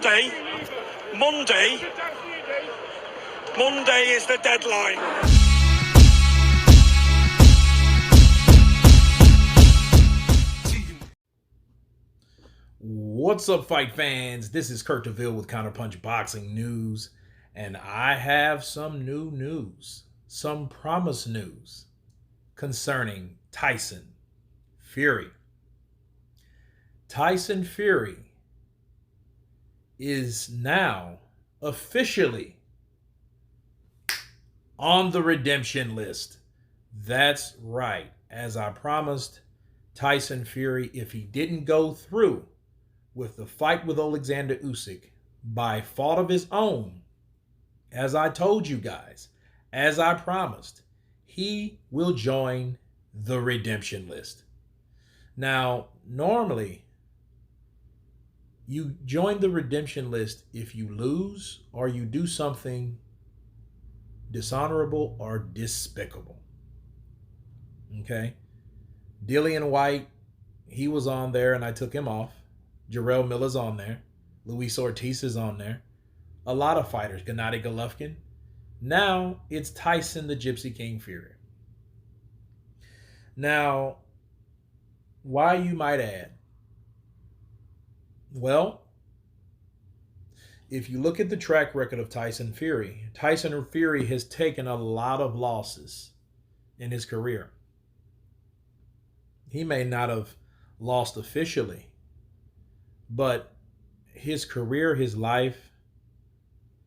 Monday is the deadline. What's up, fight fans? This is Kurt DeVille with Counterpunch Boxing News, and I have some new news, some promised news concerning Tyson Fury. Tyson Fury is now officially on the redemption list. That's right. As I promised, Tyson Fury, if he didn't go through with the fight with Alexander Usyk by fault of his own, as I told you guys, as I promised, he will join the redemption list. Now, normally, you join the redemption list if you lose or you do something dishonorable or despicable. Okay? Dillian White, he was on there and I took him off. Jarrell Miller's on there. Luis Ortiz is on there. A lot of fighters. Gennady Golovkin. Now it's Tyson the Gypsy King Fury. Now, why, you might add? Well, if you look at the track record of Tyson Fury has taken a lot of losses in his career. He may not have lost officially, but his career, his life,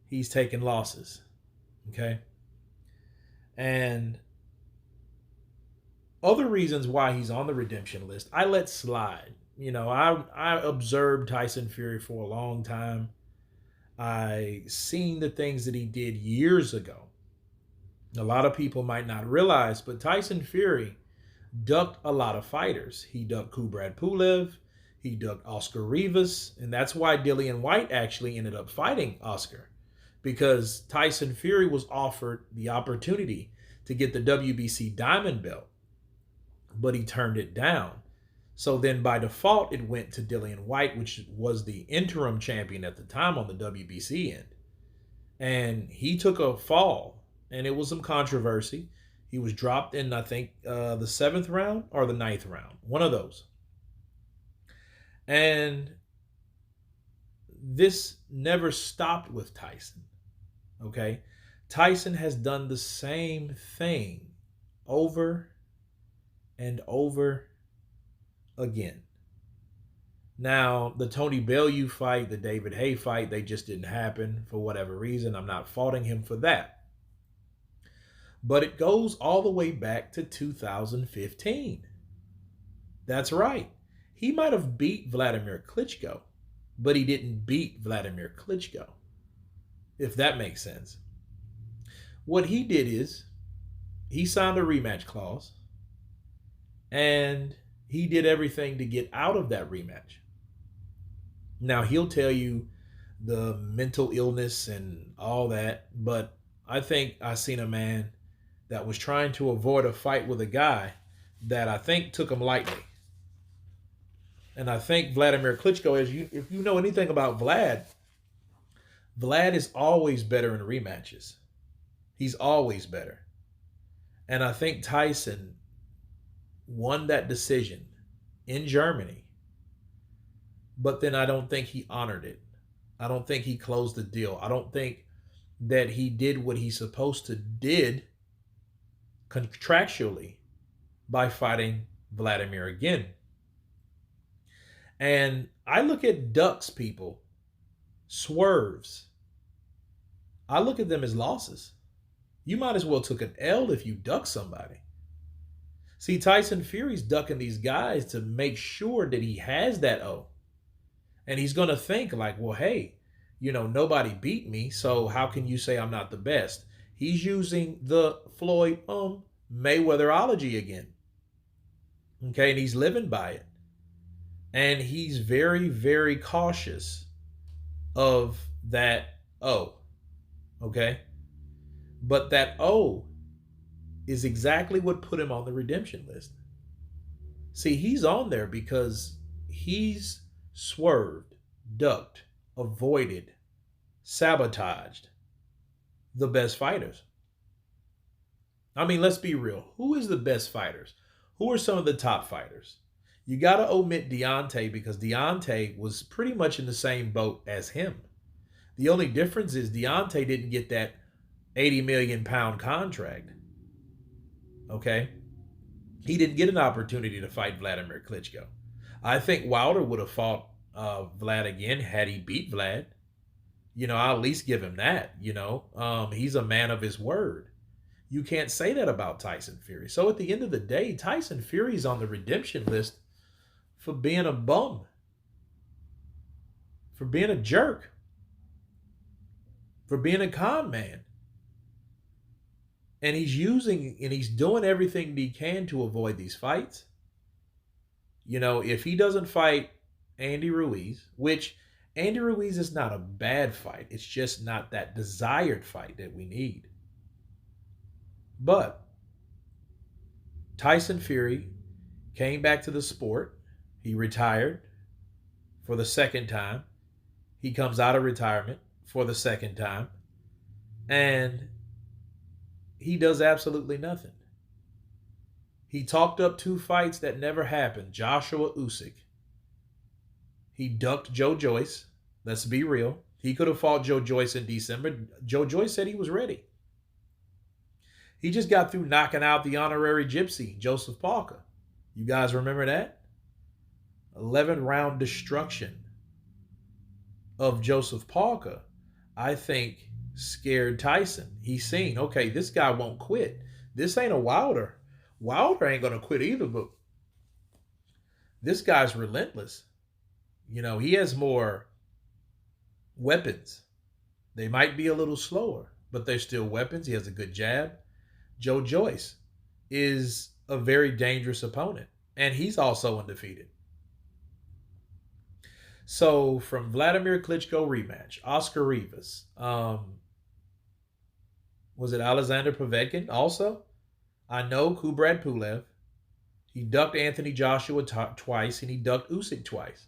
he's taken losses. Okay? And other reasons why he's on the redemption list, I let slide. You know, I observed Tyson Fury for a long time. I seen the things that he did years ago. A lot of people might not realize, but Tyson Fury ducked a lot of fighters. He ducked Kubrat Pulev. He ducked Oscar Rivas. And that's why Dillian White actually ended up fighting Oscar, because Tyson Fury was offered the opportunity to get the WBC Diamond Belt, but he turned it down. So then by default, it went to Dillian White, which was the interim champion at the time on the WBC end. And he took a fall, and it was some controversy. He was dropped in, I think, the 7th round or the 9th round. One of those. And this never stopped with Tyson. Okay? Tyson has done the same thing over and over again. Now, the Tony Bellew fight, the David Haye fight, they just didn't happen for whatever reason. I'm not faulting him for that. But it goes all the way back to 2015. That's right. He might have beat Vladimir Klitschko, but he didn't beat Vladimir Klitschko, if that makes sense. What he did is he signed a rematch clause, and he did everything to get out of that rematch. Now, he'll tell you the mental illness and all that, but I think I seen a man that was trying to avoid a fight with a guy that I think took him lightly. And I think Vladimir Klitschko, if you know anything about Vlad is always better in rematches. He's always better. And I think Tyson won that decision in Germany, but then I don't think he honored it. I don't think he closed the deal. I don't think that he did what he's supposed to did contractually by fighting Vladimir again. And I look at ducks, people, swerves. I look at them as losses. You might as well took an L if you duck somebody. See, Tyson Fury's ducking these guys to make sure that he has that O. And he's going to think like, well, hey, you know, nobody beat me, so how can you say I'm not the best? He's using the Floyd Mayweatherology again. Okay, and he's living by it. And he's very, very cautious of that O. Okay? But that O is exactly what put him on the redemption list. See, he's on there because he's swerved, ducked, avoided, sabotaged the best fighters. I mean, let's be real. Who is the best fighters? Who are some of the top fighters? You got to omit Deontay because Deontay was pretty much in the same boat as him. The only difference is Deontay didn't get that 80 million pound contract. Okay? He didn't get an opportunity to fight Vladimir Klitschko. I think Wilder would have fought Vlad again had he beat Vlad. I'll at least give him that. He's a man of his word. You can't say that about Tyson Fury. So at the end of the day, Tyson Fury's on the redemption list for being a bum, for being a jerk, for being a con man. And he's doing everything he can to avoid these fights. If he doesn't fight Andy Ruiz, which Andy Ruiz is not a bad fight, it's just not that desired fight that we need. But Tyson Fury came back to the sport. He retired for the second time. He comes out of retirement for the second time. And he does absolutely nothing. He talked up 2 fights that never happened. Joshua Usyk. He ducked Joe Joyce. Let's be real. He could have fought Joe Joyce in December. Joe Joyce said he was ready. He just got through knocking out the honorary gypsy, Joseph Parker. You guys remember that? 11-round destruction of Joseph Parker, I think, scared Tyson. He's seen, okay, this guy won't quit. This ain't a Wilder. Wilder ain't going to quit either, but this guy's relentless. He has more weapons. They might be a little slower, but they're still weapons. He has a good jab. Joe Joyce is a very dangerous opponent, and he's also undefeated. So from Vladimir Klitschko rematch, Oscar Rivas, was it Alexander Povetkin also? I know Kubrat Pulev. He ducked Anthony Joshua twice, and he ducked Usyk twice.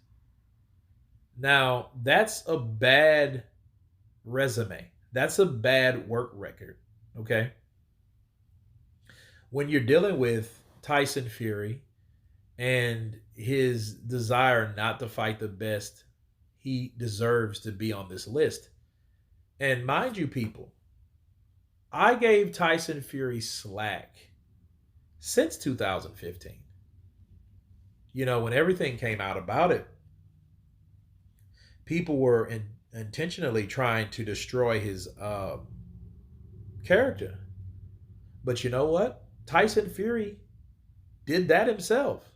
Now, that's a bad resume. That's a bad work record, okay? When you're dealing with Tyson Fury and his desire not to fight the best, he deserves to be on this list. And mind you, people, I gave Tyson Fury slack since 2015. When everything came out about it, people were intentionally trying to destroy his character. But you know what? Tyson Fury did that himself.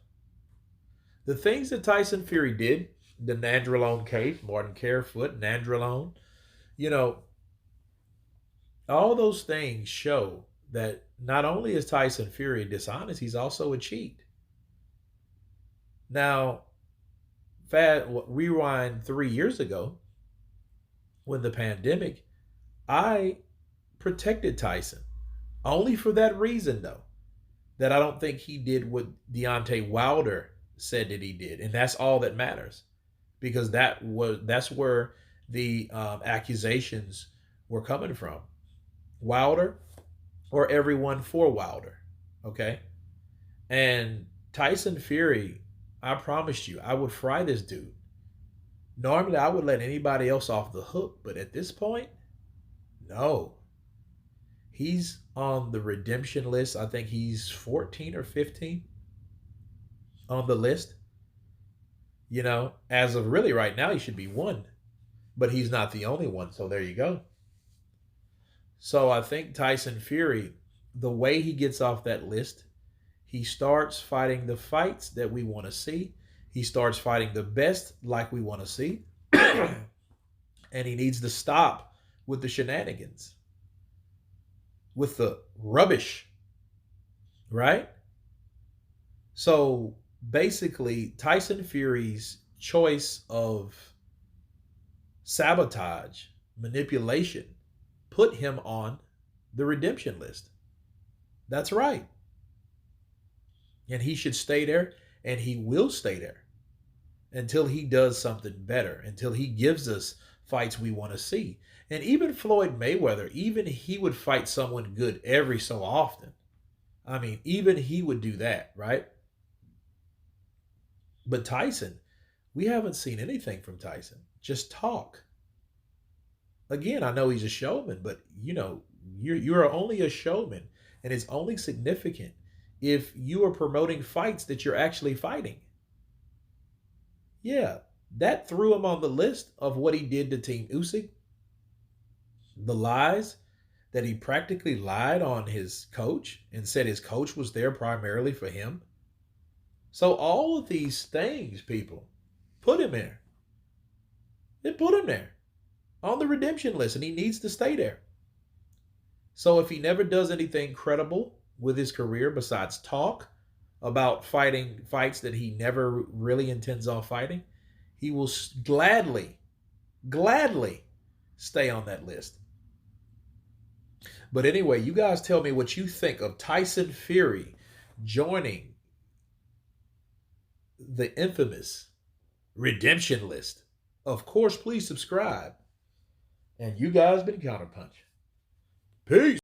The things that Tyson Fury did, the Nandrolone case, Martin Carefoot, Nandrolone, all those things show that not only is Tyson Fury dishonest, he's also a cheat. Now, rewind 3 years ago, when the pandemic, I protected Tyson. Only for that reason, though, that I don't think he did what Deontay Wilder said that he did. And that's all that matters. Because that's where the accusations were coming from. Wilder or everyone for Wilder. Okay? And Tyson Fury, I promised you, I would fry this dude. Normally, I would let anybody else off the hook. But at this point, no. He's on the redemption list. I think he's 14 or 15 on the list. As of really right now, he should be 1. But he's not the only one. So there you go. So I think Tyson Fury, the way he gets off that list, he starts fighting the fights that we want to see. He starts fighting the best like we want to see. And he needs to stop with the shenanigans, with the rubbish, right? So basically, Tyson Fury's choice of sabotage, manipulation, put him on the redemption list. That's right. And he should stay there, and he will stay there. until he does something better, until he gives us fights we want to see. And even Floyd Mayweather, even he would fight someone good every so often. I mean, even he would do that, right? But Tyson, we haven't seen anything from Tyson. Just talk. Again, I know he's a showman, but you're only a showman, and it's only significant if you are promoting fights that you're actually fighting. Yeah, that threw him on the list of what he did to Team Usyk. The lies that he practically lied on his coach and said his coach was there primarily for him. So all of these things, people, put him there. They put him there on the redemption list, and he needs to stay there. So if he never does anything credible with his career besides talk about fighting fights that he never really intends on fighting, he will gladly stay on that list. But anyway, you guys tell me what you think of Tyson Fury joining the infamous redemption list. Of course, please subscribe. And you guys been Counterpunch. Peace.